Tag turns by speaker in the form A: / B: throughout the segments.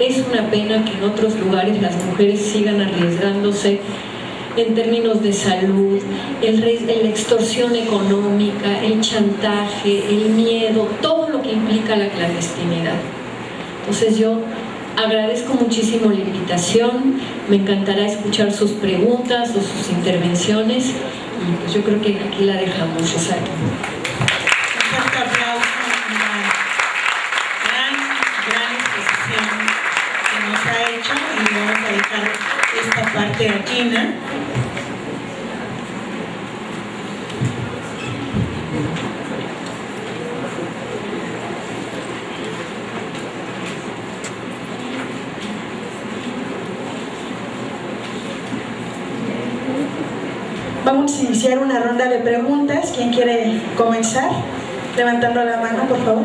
A: es una pena que en otros lugares las mujeres sigan arriesgándose en términos de salud, la extorsión económica, el chantaje, el miedo, todo lo que implica la clandestinidad. Entonces yo agradezco muchísimo la invitación, me encantará escuchar sus preguntas o sus intervenciones y pues yo creo que aquí la dejamos, Rosario.
B: Un fuerte aplauso, una gran exposición que nos ha hecho, y vamos a dejar esta parte a Gina. Vamos a iniciar una ronda de preguntas. ¿Quién quiere comenzar? Levantando la mano, por favor.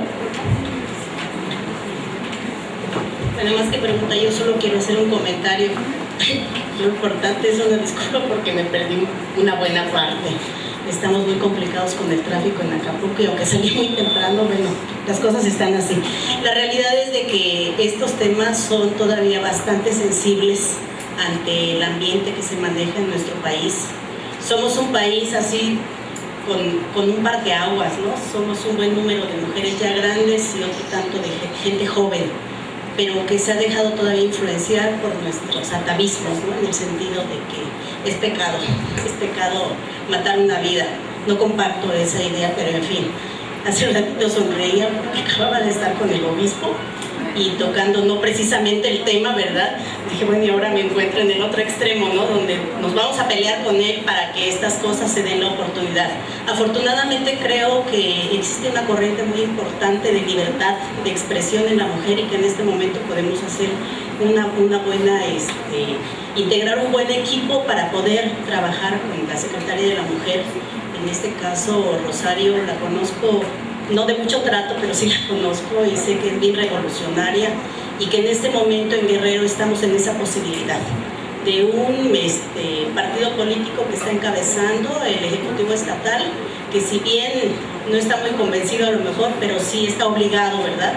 C: Bueno, más que pregunta, yo solo quiero hacer un comentario. Lo importante es una disculpa porque me perdí una buena parte. Estamos muy complicados con el tráfico en Acapulco y aunque salí muy temprano, bueno, las cosas están así. La realidad es de que estos temas son todavía bastante sensibles ante el ambiente que se maneja en nuestro país. Somos un país así con un parteaguas, ¿no? Somos un buen número de mujeres ya grandes y otro tanto de gente joven, pero que se ha dejado todavía influenciar por nuestros atavismos, ¿no? En el sentido de que es pecado matar una vida. No comparto esa idea, pero en fin, hace un ratito sonreía porque acababa de estar con el obispo y tocando no precisamente el tema, ¿verdad? Dije, bueno, y ahora me encuentro en el otro extremo, ¿no? Donde nos vamos a pelear con él para que estas cosas se den la oportunidad. Afortunadamente creo que existe una corriente muy importante de libertad de expresión en la mujer y que en este momento podemos hacer una buena, integrar un buen equipo para poder trabajar con la Secretaría de la Mujer. En este caso, Rosario, la conozco no de mucho trato, pero sí la conozco y sé que es bien revolucionaria y que en este momento en Guerrero estamos en esa posibilidad de un partido político que está encabezando el Ejecutivo Estatal, que si bien no está muy convencido a lo mejor, pero sí está obligado, ¿verdad?,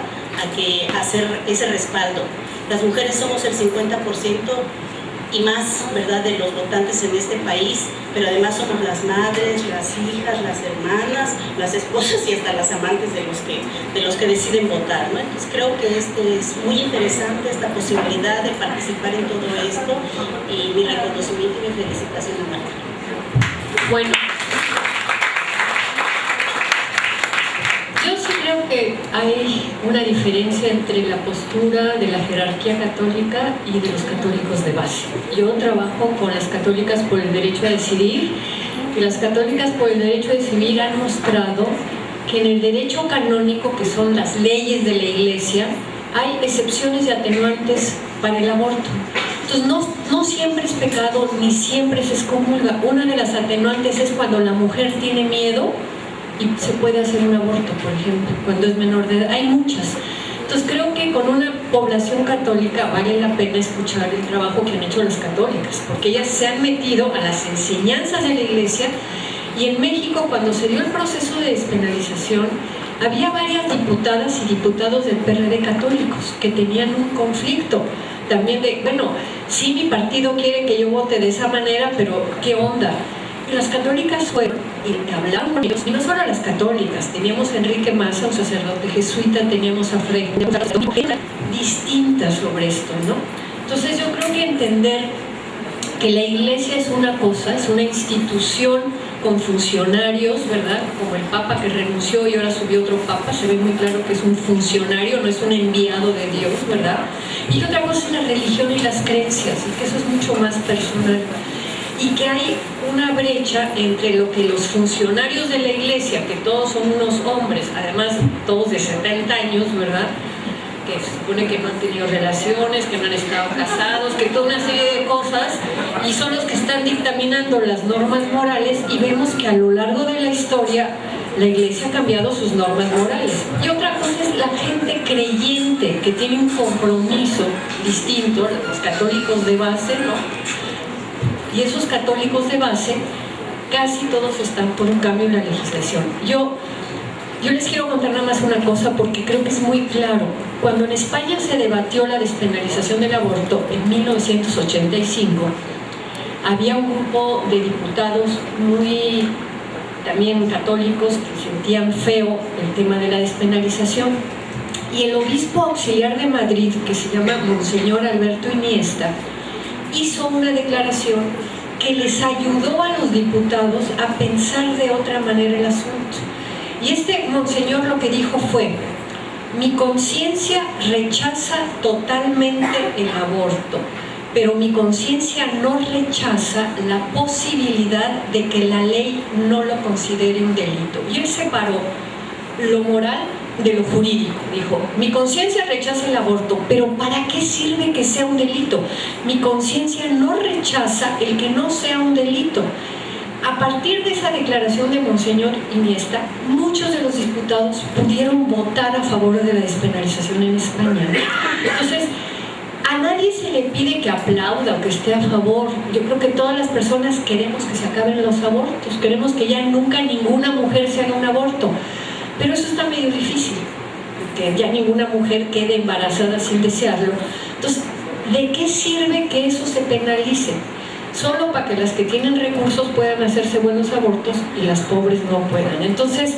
C: a hacer ese respaldo. Las mujeres somos el 50% y más, ¿verdad?, de los votantes en este país, pero además somos las madres, las hijas, las hermanas, las esposas y hasta las amantes de los que deciden votar, ¿no? Entonces creo que es muy interesante esta posibilidad de participar en todo esto y mi reconocimiento y mi felicitación a Marta.
A: Bueno, yo sí creo que hay una diferencia entre la postura de la jerarquía católica y de los católicos de base. Yo trabajo con las católicas por el derecho a decidir y las católicas por el derecho a decidir han mostrado que en el derecho canónico, que son las leyes de la Iglesia, hay excepciones y atenuantes para el aborto. Entonces no siempre es pecado ni siempre se excomulga. Una de las atenuantes es cuando la mujer tiene miedo y se puede hacer un aborto, por ejemplo, cuando es menor de edad. Hay muchas. Entonces creo que con una población católica vale la pena escuchar el trabajo que han hecho las católicas, porque ellas se han metido a las enseñanzas de la Iglesia. Y en México, cuando se dio el proceso de despenalización, había varias diputadas y diputados del PRD católicos que tenían un conflicto también de, bueno, sí, mi partido quiere que yo vote de esa manera, pero ¿qué onda? Las católicas fueron y hablaron con ellos, y no solo las católicas, teníamos a Enrique Maza, un sacerdote jesuita, teníamos a Frei, distintas sobre esto, ¿no? Entonces yo creo que entender que la Iglesia es una cosa, es una institución con funcionarios, ¿verdad? Como el Papa que renunció y ahora subió otro Papa, se ve muy claro que es un funcionario, no es un enviado de Dios, ¿verdad? Y otra cosa es la religión y las creencias, y que eso es mucho más personal. Y que hay una brecha entre lo que los funcionarios de la Iglesia, que todos son unos hombres, además todos de 70 años, ¿verdad?, que se supone que no han tenido relaciones, que no han estado casados, que toda una serie de cosas, y son los que están dictaminando las normas morales, y vemos que a lo largo de la historia la Iglesia ha cambiado sus normas morales. Y otra cosa es la gente creyente, que tiene un compromiso distinto, los católicos de base, ¿no? Y esos católicos de base, casi todos están por un cambio en la legislación. Yo Yo les quiero contar nada más una cosa porque creo que es muy claro. Cuando en España se debatió la despenalización del aborto en 1985, había un grupo de diputados muy también católicos que sentían feo el tema de la despenalización, y el obispo auxiliar de Madrid, que se llama Monseñor Alberto Iniesta, hizo una declaración que les ayudó a los diputados a pensar de otra manera el asunto. Y este monseñor lo que dijo fue: mi conciencia rechaza totalmente el aborto, pero mi conciencia no rechaza la posibilidad de que la ley no lo considere un delito. Y él separó lo moral de lo jurídico. Dijo: mi conciencia rechaza el aborto, pero ¿para qué sirve que sea un delito? Mi conciencia no rechaza el que no sea un delito. A partir de esa declaración de Monseñor Iniesta, muchos de los diputados pudieron votar a favor de la despenalización en España. Entonces, a nadie se le pide que aplauda o que esté a favor. Yo creo que todas las personas queremos que se acaben los abortos, queremos que ya nunca ninguna mujer se haga un aborto, pero eso está medio difícil, que ya ninguna mujer quede embarazada sin desearlo. Entonces, ¿de qué sirve que eso se penalice? Solo para que las que tienen recursos puedan hacerse buenos abortos y las pobres no puedan. Entonces,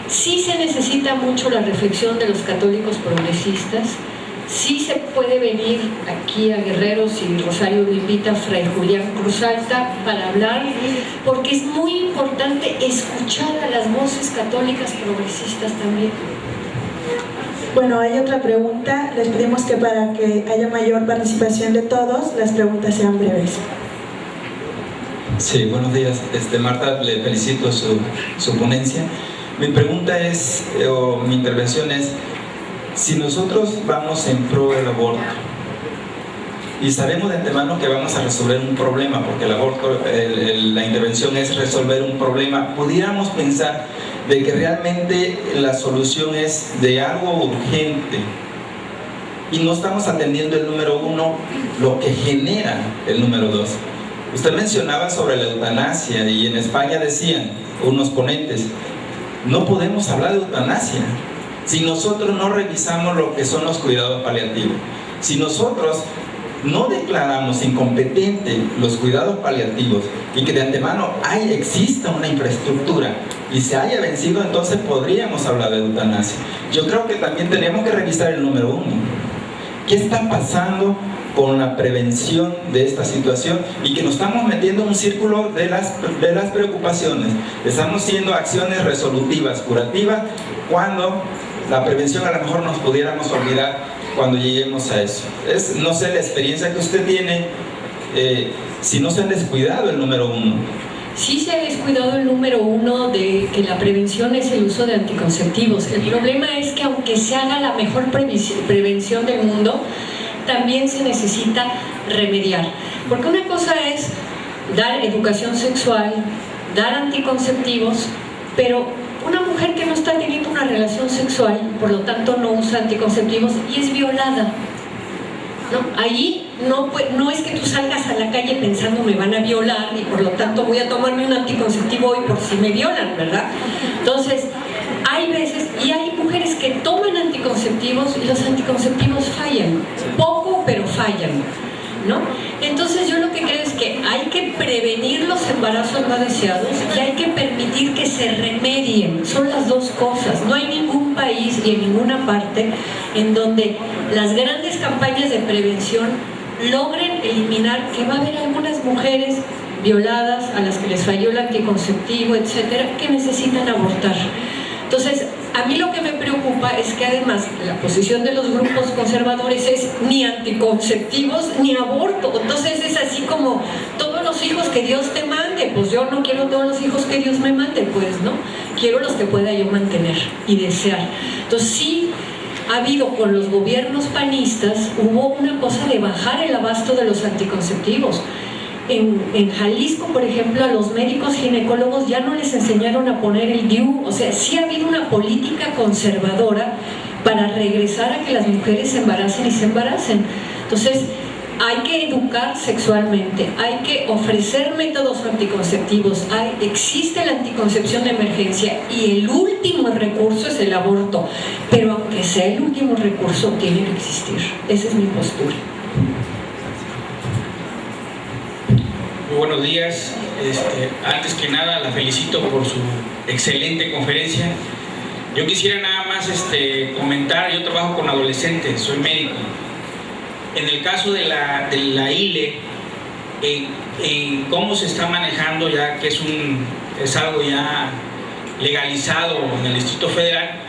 A: sí se necesita mucho la reflexión de los católicos progresistas. Sí se puede venir aquí a Guerrero, si Rosario lo invita, Fray Julián Cruzalta, para hablar, porque es muy importante escuchar a las voces católicas progresistas también.
B: Bueno, hay otra pregunta. Les pedimos que para que haya mayor participación de todos, las preguntas sean breves.
D: Sí, buenos días. Marta, le felicito su ponencia. Mi pregunta es, o mi intervención es, si nosotros vamos en pro del aborto y sabemos de antemano que vamos a resolver un problema, porque el aborto, la intervención es resolver un problema, pudiéramos pensar de que realmente la solución es de algo urgente y no estamos atendiendo el número uno, lo que genera el número dos. Usted mencionaba sobre la eutanasia y en España decían unos ponentes: no podemos hablar de eutanasia si nosotros no revisamos lo que son los cuidados paliativos. Si nosotros no declaramos incompetente los cuidados paliativos y que de antemano exista una infraestructura y se haya vencido, entonces podríamos hablar de eutanasia. Yo creo que también tenemos que revisar el número uno. ¿Qué está pasando con la prevención de esta situación? Y que nos estamos metiendo en un círculo de las preocupaciones. Estamos haciendo acciones resolutivas, curativas, cuando la prevención a lo mejor nos pudiéramos olvidar cuando lleguemos a eso. No sé, la experiencia que usted tiene, si no se ha descuidado el número uno.
A: Sí se ha descuidado el número uno de que la prevención es el uso de anticonceptivos. El problema es que aunque se haga la mejor prevención del mundo, también se necesita remediar. Porque una cosa es dar educación sexual, dar anticonceptivos, pero una mujer que no está teniendo una relación sexual, por lo tanto no usa anticonceptivos y es violada, ¿no? Ahí no es que tú salgas a la calle pensando me van a violar y por lo tanto voy a tomarme un anticonceptivo hoy por si me violan, ¿verdad? Entonces, hay veces, y hay mujeres que toman anticonceptivos y los anticonceptivos fallan, poco pero fallan, ¿no? Entonces yo lo que creo es que hay que prevenir los embarazos no deseados y hay que permitir que se remedien. Son las dos cosas. No hay ningún país y en ninguna parte en donde las grandes campañas de prevención logren eliminar que va a haber algunas mujeres violadas a las que les falló el anticonceptivo, etcétera, que necesitan abortar. Entonces, a mí lo que me preocupa es que además la posición de los grupos conservadores es ni anticonceptivos ni aborto. Entonces es así como todos los hijos que Dios te mande. Pues yo no quiero todos los hijos que Dios me mande, pues no. Quiero los que pueda yo mantener y desear. Entonces sí ha habido con los gobiernos panistas, hubo una cosa de bajar el abasto de los anticonceptivos. En Jalisco, por ejemplo, a los médicos ginecólogos ya no les enseñaron a poner el DIU. O sea, sí ha habido una política conservadora para regresar a que las mujeres se embaracen y se embaracen. Entonces, hay que educar sexualmente, hay que ofrecer métodos anticonceptivos, existe la anticoncepción de emergencia y el último recurso es el aborto, pero aunque sea el último recurso, tiene que existir. Esa es mi postura.
E: Muy buenos días. Antes que nada, la felicito por su excelente conferencia. Yo quisiera nada más comentar, yo trabajo con adolescentes, soy médico. En el caso de la ILE, en cómo se está manejando ya que es algo ya legalizado en el Distrito Federal,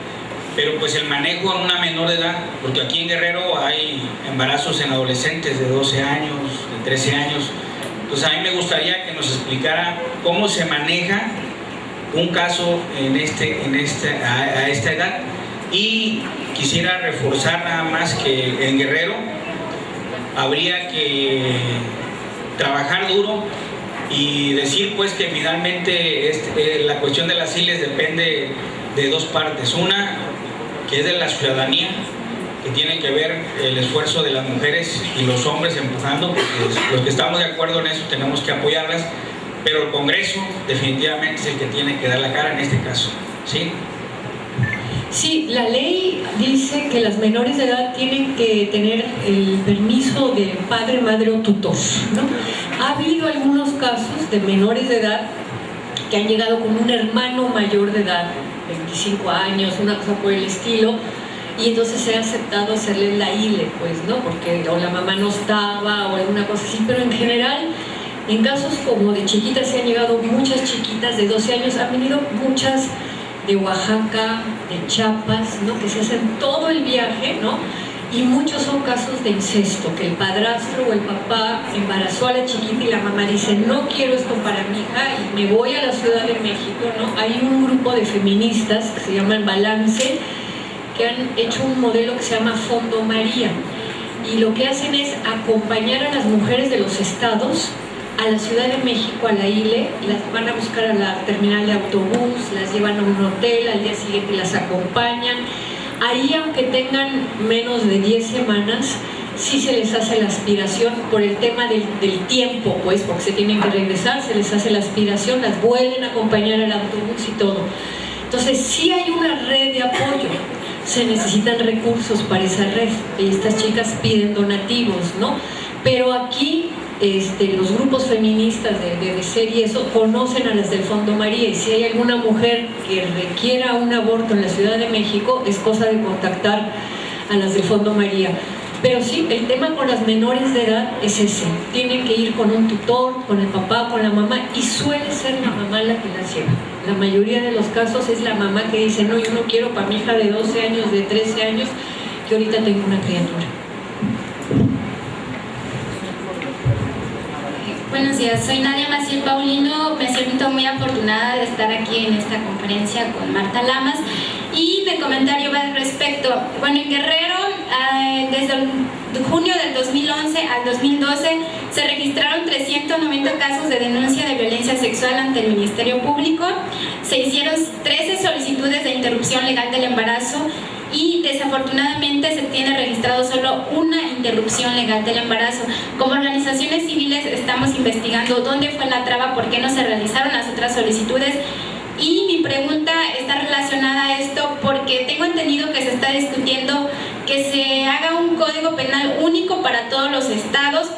E: pero pues el manejo en una menor de edad, porque aquí en Guerrero hay embarazos en adolescentes de 12 años, de 13 años. Entonces a mí me gustaría que nos explicara cómo se maneja un caso a esta edad, y quisiera reforzar nada más que en Guerrero habría que trabajar duro y decir pues que finalmente la cuestión de las ILES depende de dos partes. Una, que es de la ciudadanía, que tiene que ver el esfuerzo de las mujeres y los hombres empujando, porque los que estamos de acuerdo en eso tenemos que apoyarlas, pero el Congreso definitivamente es el que tiene que dar la cara en este caso, ¿sí?
A: Sí, la ley dice que las menores de edad tienen que tener el permiso del padre, madre o tutor, ¿no? Ha habido algunos casos de menores de edad que han llegado con un hermano mayor de edad, 25 años, una cosa por el estilo, y entonces se ha aceptado hacerle la ILE, pues, ¿no? Porque o la mamá no estaba o alguna cosa así, pero en general, en casos como de chiquitas, se han llegado muchas chiquitas de 12 años, han venido muchas de Oaxaca, de Chiapas, ¿no? Que se hacen todo el viaje, ¿no? Y muchos son casos de incesto, que el padrastro o el papá embarazó a la chiquita y la mamá dice, no quiero esto para mi hija y me voy a la Ciudad de México, ¿no? Hay un grupo de feministas que se llaman Balance, que han hecho un modelo que se llama Fondo María, y lo que hacen es acompañar a las mujeres de los estados a la Ciudad de México, a la ILE, las van a buscar a la terminal de autobús, las llevan a un hotel, al día siguiente las acompañan. Ahí, aunque tengan menos de 10 semanas, sí se les hace la aspiración por el tema del tiempo, pues, porque se tienen que regresar, se les hace la aspiración, las vuelven a acompañar al autobús y todo. Entonces, sí hay una red de apoyo, se necesitan recursos para esa red, y estas chicas piden donativos, ¿no? Pero aquí los grupos feministas de SER y eso conocen a las del Fondo María, y si hay alguna mujer que requiera un aborto en la Ciudad de México, es cosa de contactar a las del Fondo María. Pero sí, el tema con las menores de edad es ese, tienen que ir con un tutor, con el papá, con la mamá, y suele ser la mamá la que las lleva. La mayoría de los casos es la mamá que dice, no, yo no quiero para mi hija de 12 años, de 13 años, que ahorita tengo una criatura.
F: Buenos días, soy Nadia Maciel Paulino, me siento muy afortunada de estar aquí en esta conferencia con Marta Lamas, y mi comentario va al respecto. Bueno, en Guerrero, desde junio del 2011 al 2012 se registraron 390 casos de denuncia de violencia sexual ante el Ministerio Público, se hicieron 13 solicitudes de interrupción legal del embarazo, y desafortunadamente se tiene registrado solo una interrupción legal del embarazo. Como organizaciones civiles estamos investigando dónde fue la traba, por qué no se realizaron las otras solicitudes, y mi pregunta está relacionada a esto porque tengo entendido que se está discutiendo que se haga un código penal único para todos los estados,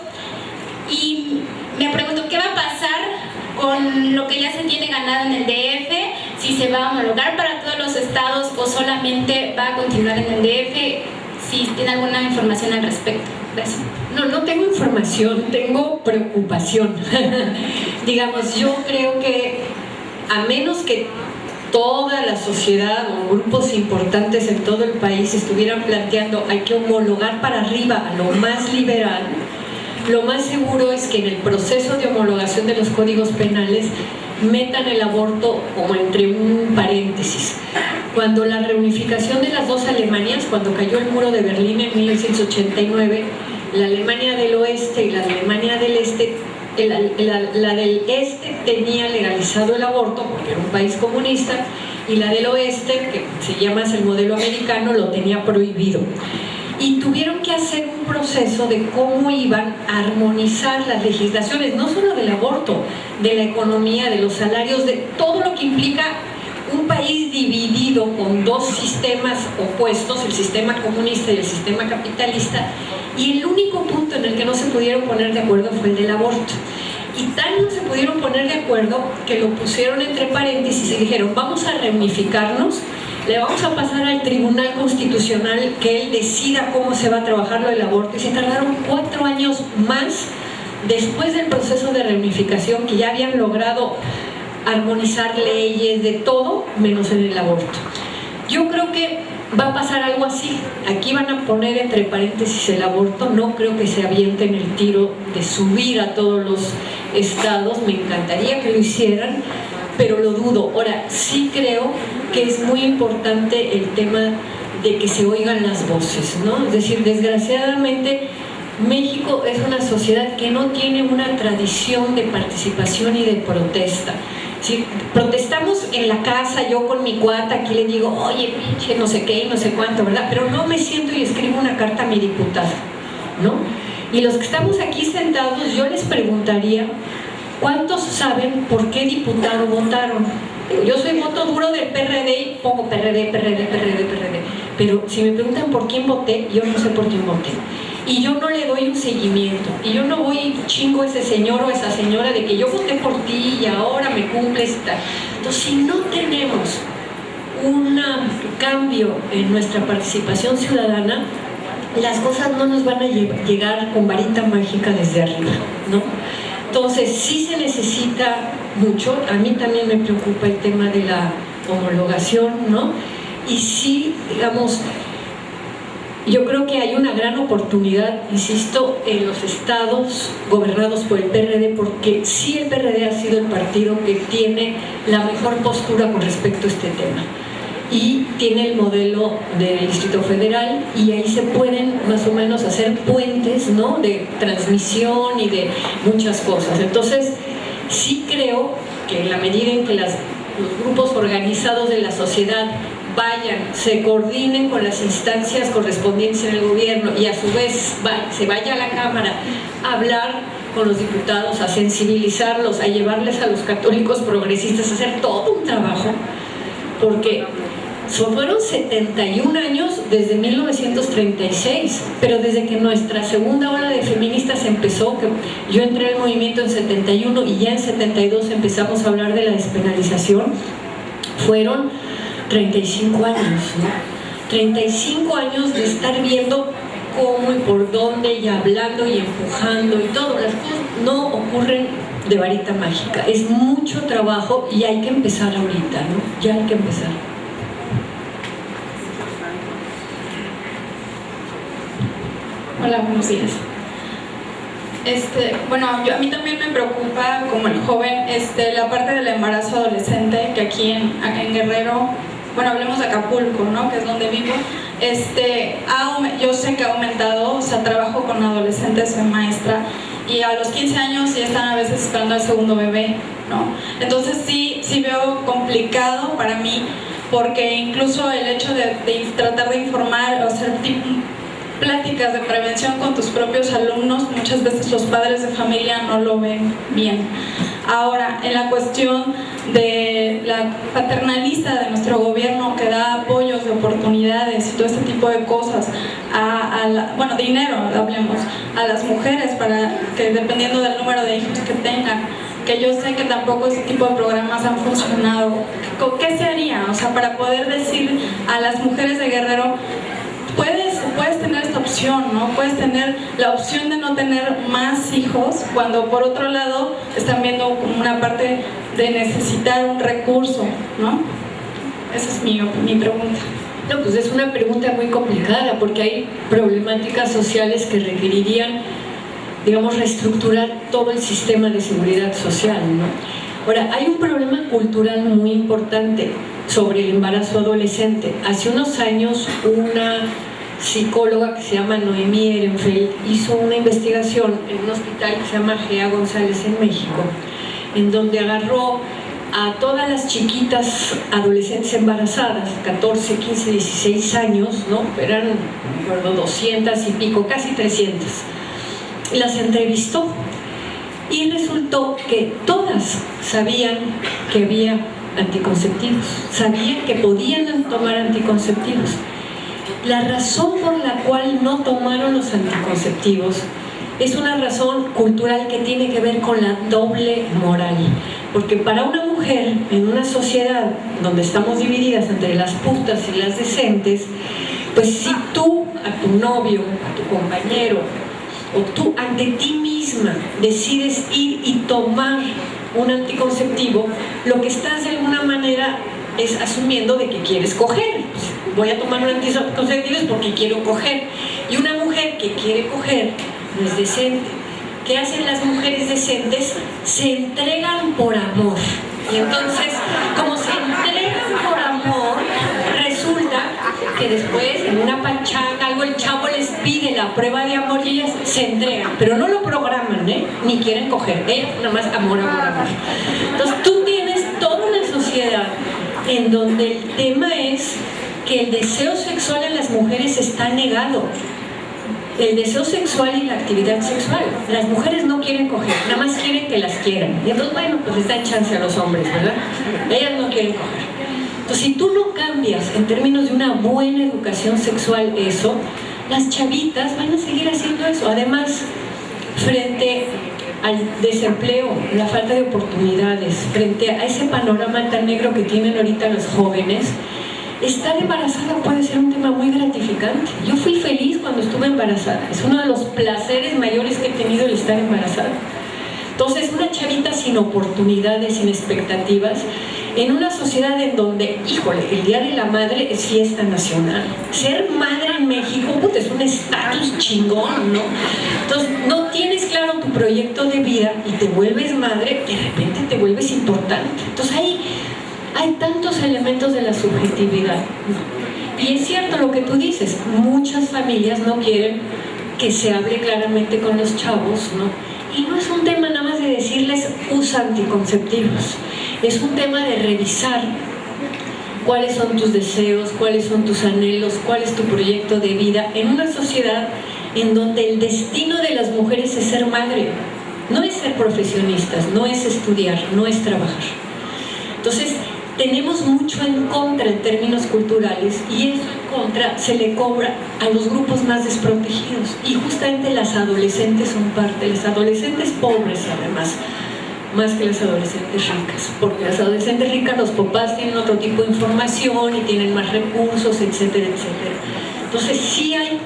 F: y me pregunto qué va a pasar con lo que ya se tiene ganado en el DF, si se va a homologar para todos los estados o solamente va a continuar en el DF, si tiene alguna información al respecto. Gracias.
A: No tengo información, tengo preocupación. Digamos, yo creo que a menos que toda la sociedad o grupos importantes en todo el país estuvieran planteando hay que homologar para arriba a lo más liberal, lo más seguro es que en el proceso de homologación de los códigos penales metan el aborto como entre un paréntesis. Cuando la reunificación de las dos Alemanias, cuando cayó el muro de Berlín en 1989, la Alemania del oeste y la Alemania del este, la del este tenía legalizado el aborto porque era un país comunista, y la del oeste, que se llama el modelo americano, lo tenía prohibido. y tuvieron que hacer un proceso de cómo iban a armonizar las legislaciones, no solo del aborto, de la economía, de los salarios, de todo lo que implica un país dividido con dos sistemas opuestos, el sistema comunista y el sistema capitalista, y el único punto en el que no se pudieron poner de acuerdo fue el del aborto. Y tan no se pudieron poner de acuerdo que lo pusieron entre paréntesis y dijeron, vamos a reunificarnos, le vamos a pasar al Tribunal Constitucional que él decida cómo se va a trabajar lo del aborto, y se tardaron 4 años más después del proceso de reunificación, que ya habían logrado armonizar leyes de todo menos en el aborto. Yo creo que va a pasar algo así. Aquí van a poner entre paréntesis el aborto. No creo que se avienten el tiro de subir a todos los estados. Me encantaría que lo hicieran, pero lo dudo. Ahora, sí creo que es muy importante el tema de que se oigan las voces, ¿no? Es decir, desgraciadamente México es una sociedad que no tiene una tradición de participación y de protesta. Si protestamos en la casa, yo con mi cuata aquí le digo, oye, pinche, no sé qué y no sé cuánto, ¿verdad? Pero no me siento y escribo una carta a mi diputado, ¿no? Y los que estamos aquí sentados, yo les preguntaría, ¿cuántos saben por qué diputado votaron? Yo soy voto duro del PRD y pongo PRD, pero si me preguntan por quién voté, yo no sé por quién voté. Y yo no le doy un seguimiento, y yo no voy y chingo a ese señor o a esa señora de que yo voté por ti y ahora me cumples y tal. Entonces, si no tenemos un cambio en nuestra participación ciudadana, las cosas no nos van a llegar con varita mágica desde arriba, ¿no? Entonces, sí se necesita mucho. A mí también me preocupa el tema de la homologación, ¿no? Y sí, digamos, yo creo que hay una gran oportunidad, insisto, en los estados gobernados por el PRD, porque sí el PRD ha sido el partido que tiene la mejor postura con respecto a este tema. Y tiene el modelo del Distrito Federal, y ahí se pueden más o menos hacer puentes, ¿no?, de transmisión y de muchas cosas. Entonces, sí creo que en la medida en que los grupos organizados de la sociedad vayan, se coordinen con las instancias correspondientes en el gobierno y a su vez se vaya a la Cámara a hablar con los diputados, a sensibilizarlos, a llevarles a los católicos progresistas, a hacer todo un trabajo, porque fueron 71 años desde 1936, pero desde que nuestra segunda ola de feministas empezó, que yo entré al movimiento en 71 y ya en 72 empezamos a hablar de la despenalización, fueron 35 años, ¿no? 35 años de estar viendo cómo y por dónde, y hablando y empujando y todo. Las cosas no ocurren de varita mágica, es mucho trabajo y hay que empezar ahorita, ¿no? Ya hay que empezar.
G: Hola, buenos días. Bueno, a mí también me preocupa, como el joven, la parte del embarazo adolescente, que aquí en Guerrero, bueno, hablemos de Acapulco, ¿no?, que es donde vivo, yo sé que ha aumentado. O sea, trabajo con adolescentes, soy maestra, y a los 15 años ya están a veces esperando al segundo bebé, ¿no? Entonces sí veo complicado para mí, porque incluso el hecho de tratar de informar o hacer pláticas de prevención con tus propios alumnos, muchas veces los padres de familia no lo ven bien. Ahora, en la cuestión de la paternalista de nuestro gobierno, que da apoyos de oportunidades y todo este tipo de cosas, bueno, dinero, hablemos, a las mujeres para que, dependiendo del número de hijos que tengan, que yo sé que tampoco ese tipo de programas han funcionado, ¿qué se haría? O sea, para poder decir a las mujeres de Guerrero, puedes tener esta opción, ¿no? Puedes tener la opción de no tener más hijos, cuando por otro lado están viendo como una parte de necesitar un recurso, ¿no? Esa es mi pregunta.
A: No, pues es una pregunta muy complicada, porque hay problemáticas sociales que requerirían, digamos, reestructurar todo el sistema de seguridad social, ¿no? Ahora, hay un problema cultural muy importante sobre el embarazo adolescente. Hace unos años una psicóloga que se llama Noemí Ehrenfeld hizo una investigación en un hospital que se llama Gea González en México, en donde agarró a todas las chiquitas adolescentes embarazadas, 14, 15, 16 años, ¿no? Eran, me acuerdo, 200 y pico, casi 300. Y las entrevistó y resultó que todas sabían que había anticonceptivos, sabían que podían tomar anticonceptivos. La razón por la cual no tomaron los anticonceptivos es una razón cultural que tiene que ver con la doble moral. Porque para una mujer, en una sociedad donde estamos divididas entre las putas y las decentes, pues si tú a tu novio, a tu compañero, o tú ante ti misma decides ir y tomar un anticonceptivo, lo que estás de alguna manera es asumiendo de que quieres coger. Pues voy a tomar un anticonceptivo es porque quiero coger. Y una mujer que quiere coger no es decente. ¿Qué hacen las mujeres decentes? Se entregan por amor. Y entonces, como se entregan por amor, resulta que después en una pachanga, algo, el chavo les pide la prueba de amor y ellas se entregan, pero no lo programan, ni quieren coger, nada más amor, amor, amor. Entonces tú tienes toda una sociedad en donde el tema es que el deseo sexual en las mujeres está negado. El deseo sexual y la actividad sexual. Las mujeres no quieren coger, nada más quieren que las quieran. Y entonces, bueno, pues les dan chance a los hombres, ¿verdad? Ellas no quieren coger. Entonces, si tú no cambias en términos de una buena educación sexual eso, las chavitas van a seguir haciendo eso. Además, frente al desempleo, la falta de oportunidades, frente a ese panorama tan negro que tienen ahorita los jóvenes, estar embarazada puede ser un tema muy gratificante. Yo fui feliz cuando estuve embarazada. Es uno de los placeres mayores que he tenido el estar embarazada. Entonces, una chavita sin oportunidades, sin expectativas, en una sociedad en donde, híjole, el Día de la Madre es fiesta nacional. Ser madre en México, puta, es un estatus chingón, ¿no? Entonces, no tienes claro tu proyecto de vida y te vuelves madre, de repente te vuelves importante. Entonces, hay tantos elementos de la subjetividad, ¿no? Y es cierto lo que tú dices, muchas familias no quieren que se hable claramente con los chavos, ¿no? Y no es un tema nada más de decirles usa anticonceptivos, es un tema de revisar cuáles son tus deseos, cuáles son tus anhelos, cuál es tu proyecto de vida en una sociedad en donde el destino de las mujeres es ser madre, no es ser profesionistas, no es estudiar, no es trabajar. Entonces, tenemos mucho en contra en términos culturales y eso en contra se le cobra a los grupos más desprotegidos y justamente las adolescentes son parte, las adolescentes pobres además, más que las adolescentes ricas, porque las adolescentes ricas los papás tienen otro tipo de información y tienen más recursos, etcétera, etcétera. Entonces sí hay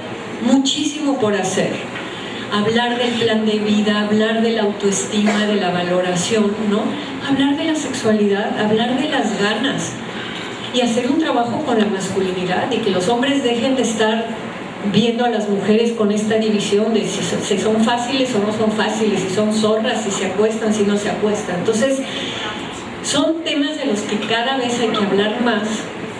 A: muchísimo por hacer. Hablar del plan de vida, hablar de la autoestima, de la valoración, ¿no? Hablar de la sexualidad, hablar de las ganas y hacer un trabajo con la masculinidad y que los hombres dejen de estar viendo a las mujeres con esta división de si son fáciles o no son fáciles, si son zorras, si se acuestan, si no se acuestan. Entonces, son temas de los que cada vez hay que hablar más.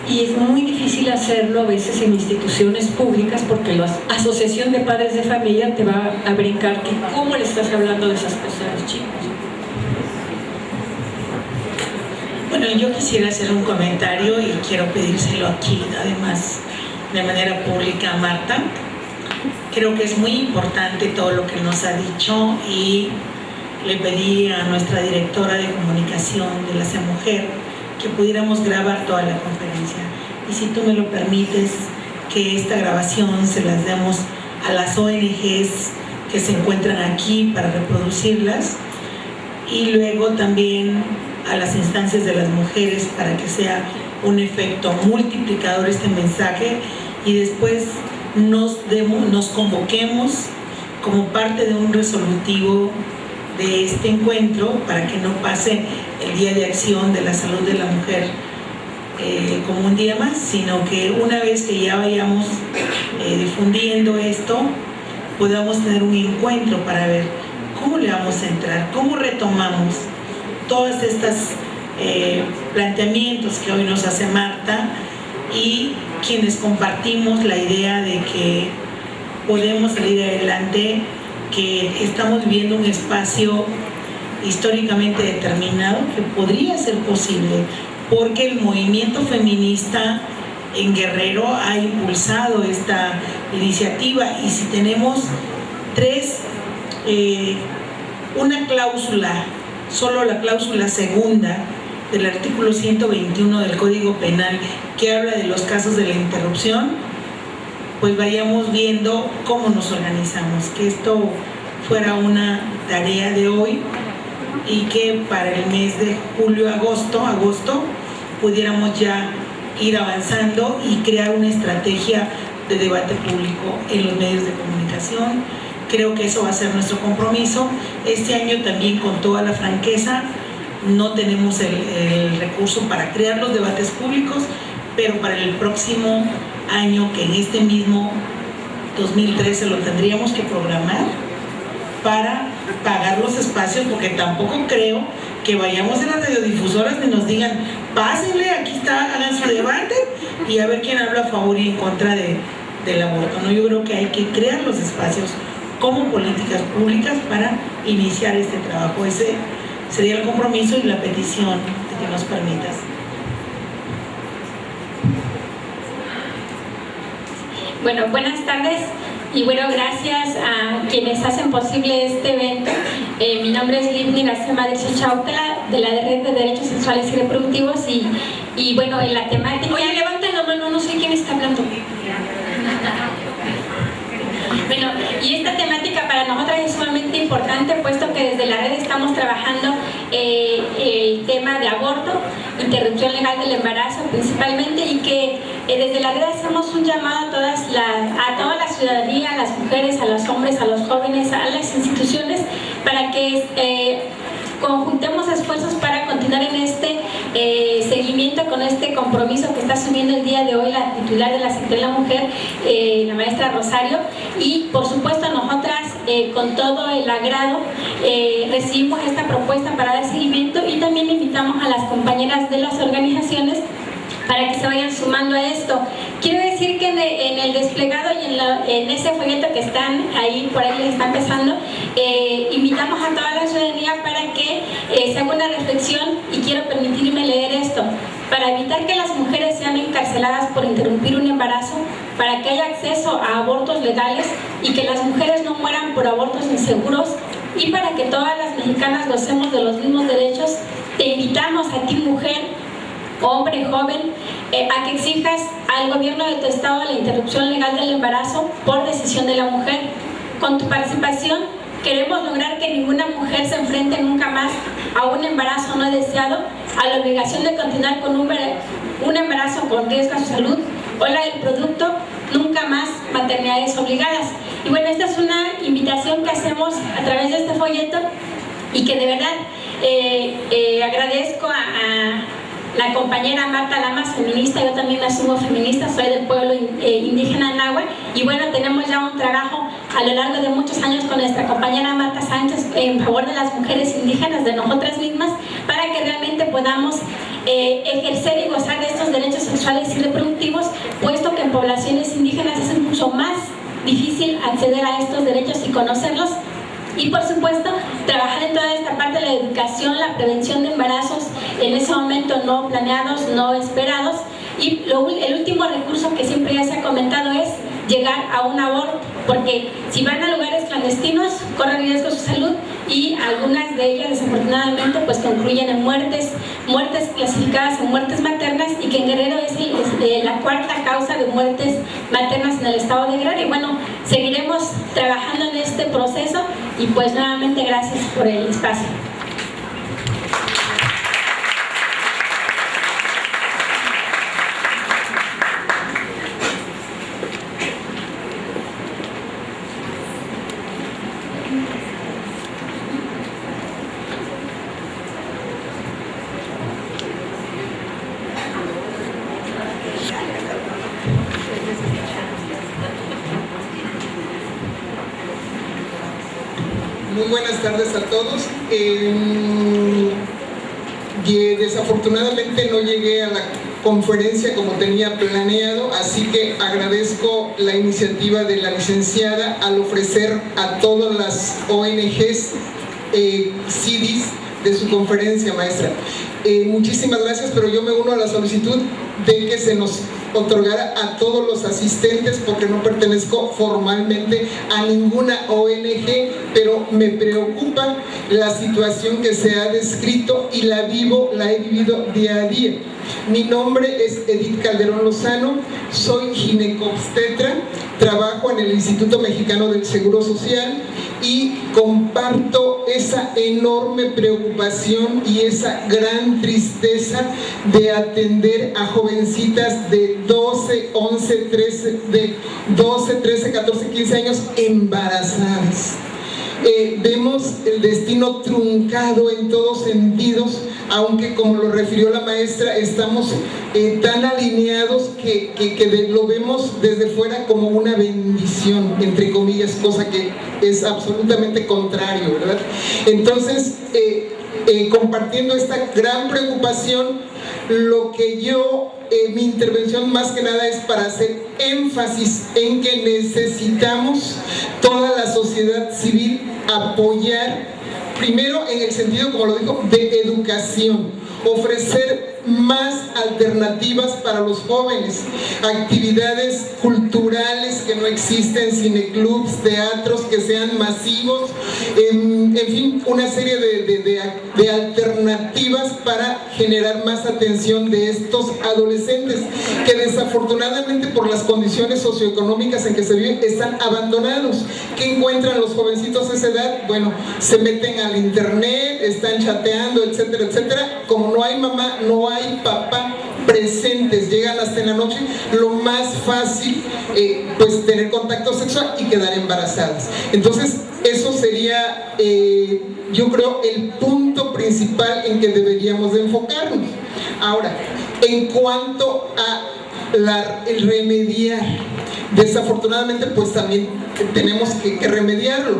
A: Y es muy difícil hacerlo a veces en instituciones públicas porque la Asociación de Padres de Familia te va a brincar que cómo le estás hablando de esas cosas a los chicos.
H: Bueno, yo quisiera hacer un comentario y quiero pedírselo aquí, además, de manera pública a Marta. Creo que es muy importante todo lo que nos ha dicho y le pedí a nuestra directora de comunicación de la CEMujer que pudiéramos grabar toda la conferencia. Y si tú me lo permites, que esta grabación se las demos a las ONGs que se encuentran aquí para reproducirlas y luego también a las instancias de las mujeres para que sea un efecto multiplicador este mensaje y después nos convoquemos como parte de un resolutivo de este encuentro para que no pase el Día de Acción de la Salud de la Mujer como un día más, sino que una vez que ya vayamos difundiendo esto, podamos tener un encuentro para ver cómo le vamos a entrar, cómo retomamos todos estos planteamientos que hoy nos hace Marta y quienes compartimos la idea de que podemos salir adelante, que estamos viviendo un espacio históricamente determinado que podría ser posible, porque el movimiento feminista en Guerrero ha impulsado esta iniciativa, y si tenemos una cláusula, solo la cláusula segunda del artículo 121 del Código Penal, que habla de los casos de la interrupción, pues vayamos viendo cómo nos organizamos, que esto fuera una tarea de hoy y que para el mes de agosto pudiéramos ya ir avanzando y crear una estrategia de debate público en los medios de comunicación. Creo que eso va a ser nuestro compromiso. Este año también, con toda la franqueza, no tenemos el recurso para crear los debates públicos, pero para el próximo año, que en este mismo 2013 lo tendríamos que programar para pagar los espacios, porque tampoco creo que vayamos a las radiodifusoras y nos digan, pásenle, aquí está, hagan su debate y a ver quién habla a favor y en contra del aborto, ¿no? Yo creo que hay que crear los espacios como políticas públicas para iniciar este trabajo. Ese sería el compromiso y la petición de que nos permitas.
F: Bueno, buenas tardes y bueno, gracias a quienes hacen posible este evento. Mi nombre es Livni García Madrid Chautla, de la Red de Derechos Sexuales y Reproductivos, y bueno, en la temática... Oye, levanten la mano, no sé quién está hablando. Bueno, y esta temática para nosotras es sumamente importante, puesto que desde la red estamos trabajando el tema de aborto, interrupción legal del embarazo principalmente, y que desde la red hacemos un llamado a toda la ciudadanía, a las mujeres, a los hombres, a los jóvenes, a las instituciones, para que conjuntemos esfuerzos para continuar en este seguimiento, con este compromiso que está asumiendo el día de hoy la titular de la Secretaría de la Mujer, la maestra Rosario, y por supuesto nosotras con todo el agrado recibimos esta propuesta para dar seguimiento, y también invitamos a las compañeras de las organizaciones para que se vayan sumando a esto. Quiero decir que en el desplegado y en ese folleto que están ahí, por ahí les está empezando, invitamos a toda la ciudadanía para que se haga una reflexión, y quiero permitirme leer esto: para evitar que las mujeres sean encarceladas por interrumpir un embarazo, para que haya acceso a abortos legales y que las mujeres no mueran por abortos inseguros, y para que todas las mexicanas gocemos de los mismos derechos, te invitamos a ti, mujer, hombre, joven, a que exijas al gobierno de tu estado la interrupción legal del embarazo por decisión de la mujer. Con tu participación queremos lograr que ninguna mujer se enfrente nunca más a un embarazo no deseado, a la obligación de continuar con un embarazo con riesgo a su salud, o la del producto nunca más maternidades obligadas. Y bueno, esta es una invitación que hacemos a través de este folleto, y que de verdad agradezco a la compañera Marta Lamas, feminista. Yo también me asumo feminista, soy del pueblo indígena náhuatl, y bueno, tenemos ya un trabajo a lo largo de muchos años con nuestra compañera Marta Sánchez en favor de las mujeres indígenas, de nosotras mismas, para que realmente podamos ejercer y gozar de estos derechos sexuales y reproductivos, puesto que en poblaciones indígenas es mucho más difícil acceder a estos derechos y conocerlos. Y por supuesto, trabajar en toda esta parte de la educación, la prevención de embarazos en ese momento no planeados, no esperados. Y el último recurso que siempre ya se ha comentado es llegar a un aborto, porque si van a lugares clandestinos corren riesgo su salud, y algunas de ellas desafortunadamente pues concluyen en muertes clasificadas en muertes maternas, y que en Guerrero es la cuarta causa de muertes maternas en el estado de Guerrero. Y bueno, seguiremos trabajando en este proceso, y pues nuevamente gracias por el espacio.
I: Muy buenas tardes a todos. Desafortunadamente no llegué a la conferencia como tenía planeado, así que agradezco la iniciativa de la licenciada al ofrecer a todas las las ONGs CIDIs de su conferencia, maestra. Muchísimas gracias, pero yo me uno a la solicitud de que se nos otorgara a todos los asistentes, porque no pertenezco formalmente a ninguna ONG, pero me preocupa la situación que se ha descrito y la he vivido día a día. Mi nombre es Edith Calderón Lozano, soy ginecobstetra, trabajo en el Instituto Mexicano del Seguro Social y comparto esa enorme preocupación y esa gran tristeza de atender a jovencitas de 12, 11, 13, 14, 15 años embarazadas. Vemos el destino truncado en todos sentidos, aunque como lo refirió la maestra, estamos tan alineados que lo vemos desde fuera como una bendición, entre comillas, cosa que es absolutamente contrario, ¿verdad? Entonces, compartiendo esta gran preocupación, lo que mi intervención más que nada es para hacer énfasis en que necesitamos toda la sociedad civil apoyar, primero en el sentido, como lo dijo, de educación, ofrecer más alternativas para los jóvenes, actividades culturales que no existen, cineclubs, teatros que sean masivos, en fin, una serie de alternativas para generar más atención de estos adolescentes que desafortunadamente por las condiciones socioeconómicas en que se viven están abandonados. ¿Qué encuentran los jovencitos a esa edad? Bueno, se meten al internet, están chateando, etcétera, etcétera. Como no hay mamá, no hay papá presentes, llegan hasta en la noche, lo más fácil pues tener contacto sexual y quedar embarazadas. Entonces eso sería yo creo el punto principal en que deberíamos de enfocarnos. Ahora, en cuanto a el remediar, desafortunadamente pues también tenemos que remediarlo.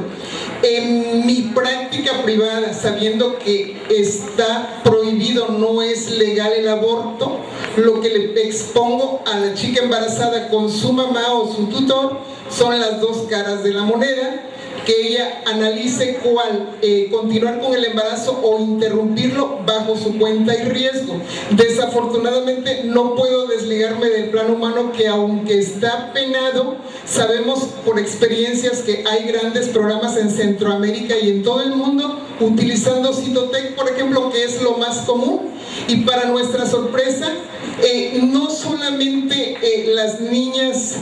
I: En mi práctica privada, sabiendo que está prohibido, no es legal el aborto, lo que le expongo a la chica embarazada con su mamá o su tutor son las dos caras de la moneda, que ella analice cuál, continuar con el embarazo o interrumpirlo bajo su cuenta y riesgo. Desafortunadamente no puedo desligarme del plano humano, que aunque está penado, sabemos por experiencias que hay grandes programas en Centroamérica y en todo el mundo utilizando Citotec, por ejemplo, que es lo más común. Y para nuestra sorpresa, no solamente las niñas